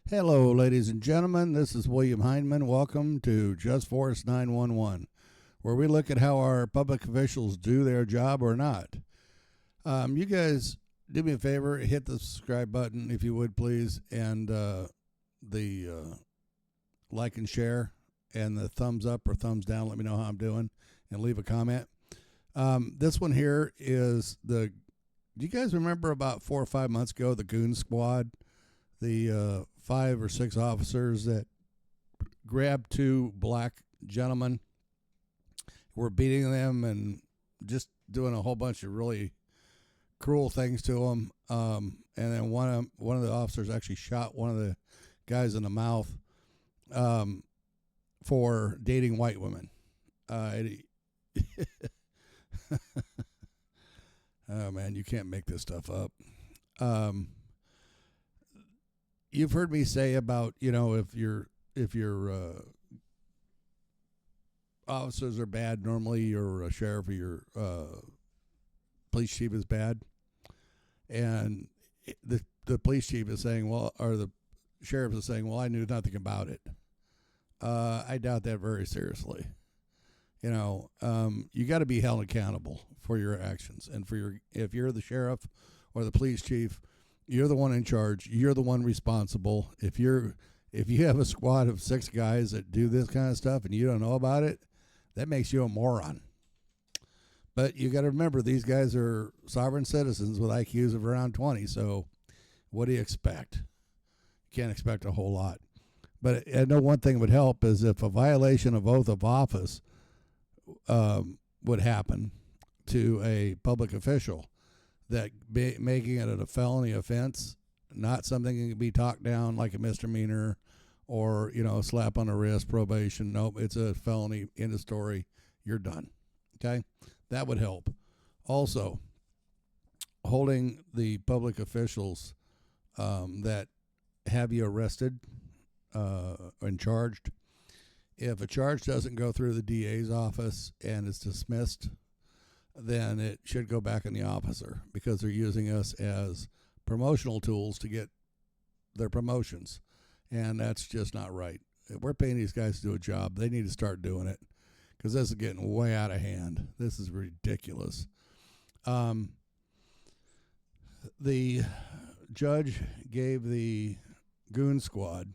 Hello, ladies and gentlemen. This is William Hindman. Welcome to Just Force 911, where we look at how our public officials do their job or not. You guys, do me a favor, hit the subscribe button if you would, please, and the like and share, and the thumbs up or thumbs down. Let me know how I'm doing, and leave a comment. This one here is do you guys remember about 4 or 5 months ago, the Goon Squad? The 5 or 6 officers that grabbed 2 black gentlemen, were beating them and just doing a whole bunch of really cruel things to them. And then one of the officers actually shot one of the guys in the mouth for dating white women. Oh man, you can't make this stuff up. You've heard me say about, if your officers are bad, normally your sheriff or your police chief is bad, and the police chief is saying, or the sheriff is saying, well, I knew nothing about it. I doubt that very seriously. You got to be held accountable for your actions, and if you're the sheriff or the police chief, you're the one in charge. You're the one responsible. If you have a squad of 6 guys that do this kind of stuff and you don't know about it, that makes you a moron. But you got to remember, these guys are sovereign citizens with IQs of around 20. So what do you expect? You can't expect a whole lot. But I know one thing would help is if a violation of oath of office would happen to a public official, that making it a felony offense, not something that can be talked down like a misdemeanor or, a slap on the wrist, probation. Nope, it's a felony, end of story, you're done. Okay? That would help. Also, holding the public officials that have you arrested and charged. If a charge doesn't go through the DA's office and it's dismissed, then it should go back on the officer, because they're using us as promotional tools to get their promotions. And that's just not right. If we're paying these guys to do a job, they need to start doing it, because this is getting way out of hand. This is ridiculous. The judge gave the Goon Squad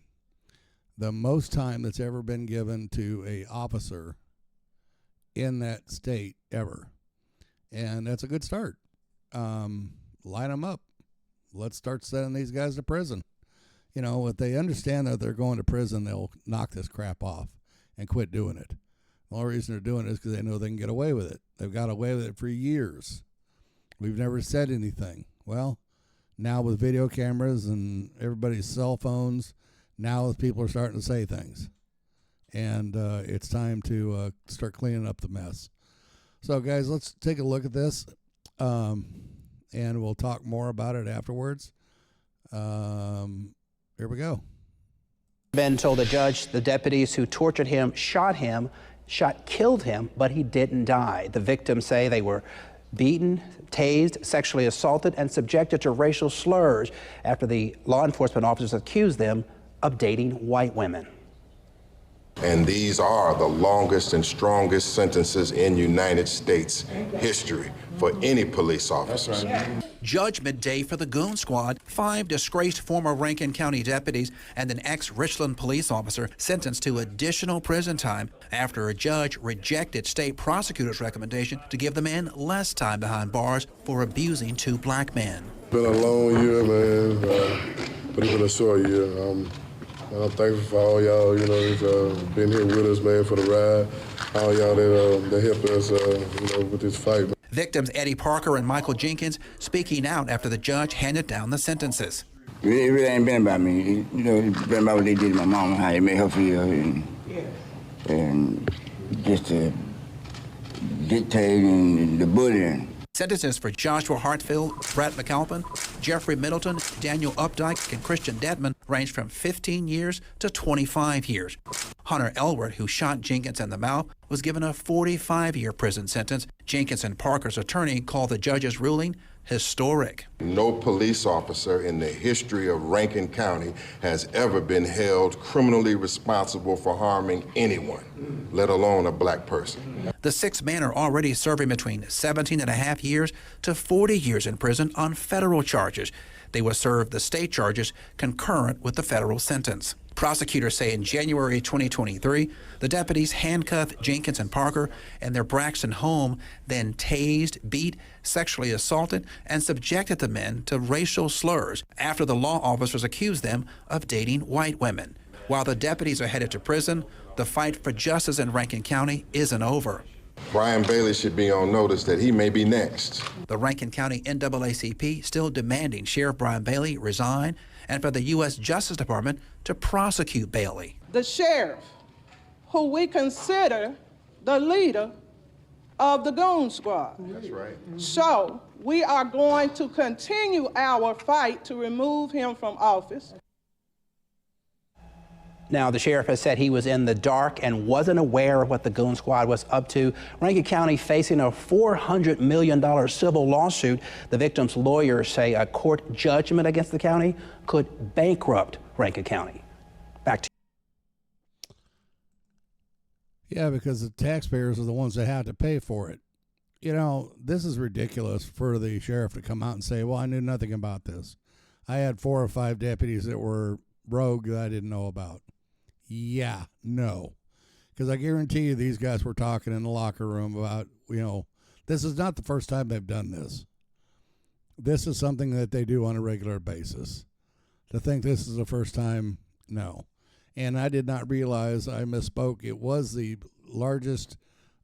the most time that's ever been given to a officer in that state ever. And that's a good start. Line them up. Let's start sending these guys to prison. If they understand that they're going to prison, they'll knock this crap off and quit doing it. The only reason they're doing it is because they know they can get away with it. They've got away with it for years. We've never said anything. Well, now with video cameras and everybody's cell phones, now people are starting to say things. And it's time to start cleaning up the mess. So, guys, let's take a look at this, and we'll talk more about it afterwards. Here we go. Ben told the judge the deputies who tortured him, killed him, but he didn't die. The victims say they were beaten, tased, sexually assaulted, and subjected to racial slurs after the law enforcement officers accused them of dating white women. And these are the longest and strongest sentences in United States history for any police officers. Judgment day for the Goon Squad. 5 disgraced former Rankin County deputies and an ex-Richland police officer sentenced to additional prison time after a judge rejected state prosecutor's recommendation to give the men less time behind bars for abusing 2 black men. Been a long year, man, but it's been a short year. I'm thankful for all y'all, that's been here with us, man, for the ride. All y'all that helped us, with this fight. Victims Eddie Parker and Michael Jenkins speaking out after the judge handed down the sentences. It really ain't been about me. It's been about what they did to my mama, how they made her feel, and just the dictating, the bullying. Sentences for Joshua Hartfield, Brett McAlpin, Jeffrey Middleton, Daniel Updike, and Christian Detman ranged from 15 years to 25 years. Hunter Elward, who shot Jenkins in the mouth, was given a 45-year prison sentence. Jenkins and Parker's attorney called the judge's ruling historic. No police officer in the history of Rankin County has ever been held criminally responsible for harming anyone, let alone a black person. The 6 men are already serving between 17.5 years to 40 years in prison on federal charges. They will serve the state charges concurrent with the federal sentence. Prosecutors say in January 2023, the deputies handcuffed Jenkins and Parker in their Braxton home, then tased, beat, sexually assaulted, and subjected the men to racial slurs after the law officers accused them of dating white women. While the deputies are headed to prison, the fight for justice in Rankin County isn't over. Brian Bailey should be on notice that he may be next. The Rankin County NAACP still demanding Sheriff Brian Bailey resign and for the U.S. Justice Department to prosecute Bailey. The sheriff, who we consider the leader of the Goon Squad. That's right. So we are going to continue our fight to remove him from office. Now, the sheriff has said he was in the dark and wasn't aware of what the Goon Squad was up to. Rankin County facing a $400 million civil lawsuit. The victim's lawyers say a court judgment against the county could bankrupt Rankin County. Back to you. Yeah, because the taxpayers are the ones that have to pay for it. You know, this is ridiculous for the sheriff to come out and say, well, I knew nothing about this. I had 4 or 5 deputies that were rogue that I didn't know about. Yeah, no. Because I guarantee you these guys were talking in the locker room about, this is not the first time they've done this. This is something that they do on a regular basis. To think this is the first time, no. And I did not realize, I misspoke, it was the largest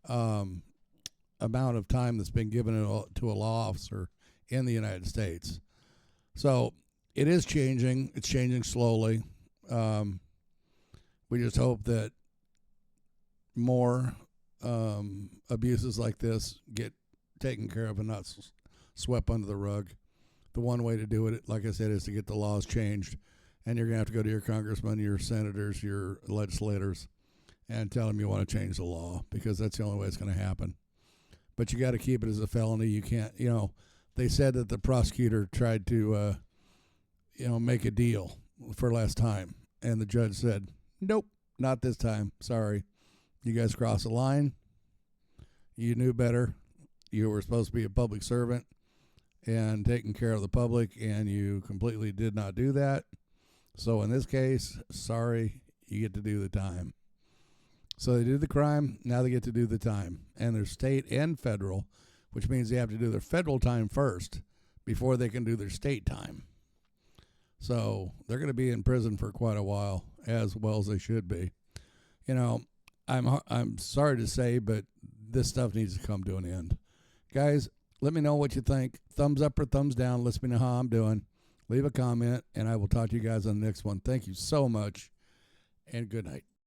amount of time that's been given to a law officer in the United States. So it is changing. It's changing slowly. We just hope that more abuses like this get taken care of and not swept under the rug. The one way to do it, like I said, is to get the laws changed. And you're going to have to go to your congressmen, your senators, your legislators, and tell them you want to change the law, because that's the only way it's going to happen. But you got to keep it as a felony. You can't, they said that the prosecutor tried to, make a deal for last time. And the judge said, nope, not this time. Sorry. You guys crossed the line. You knew better. You were supposed to be a public servant and taking care of the public, and you completely did not do that. So in this case, sorry, you get to do the time. So they did the crime, now they get to do the time. And there's state and federal, which means they have to do their federal time first before they can do their state time. So they're going to be in prison for quite a while, as well as they should be. I'm sorry to say, but this stuff needs to come to an end. Guys, let me know what you think. Thumbs up or thumbs down. Let me know how I'm doing. Leave a comment, and I will talk to you guys on the next one. Thank you so much, and good night.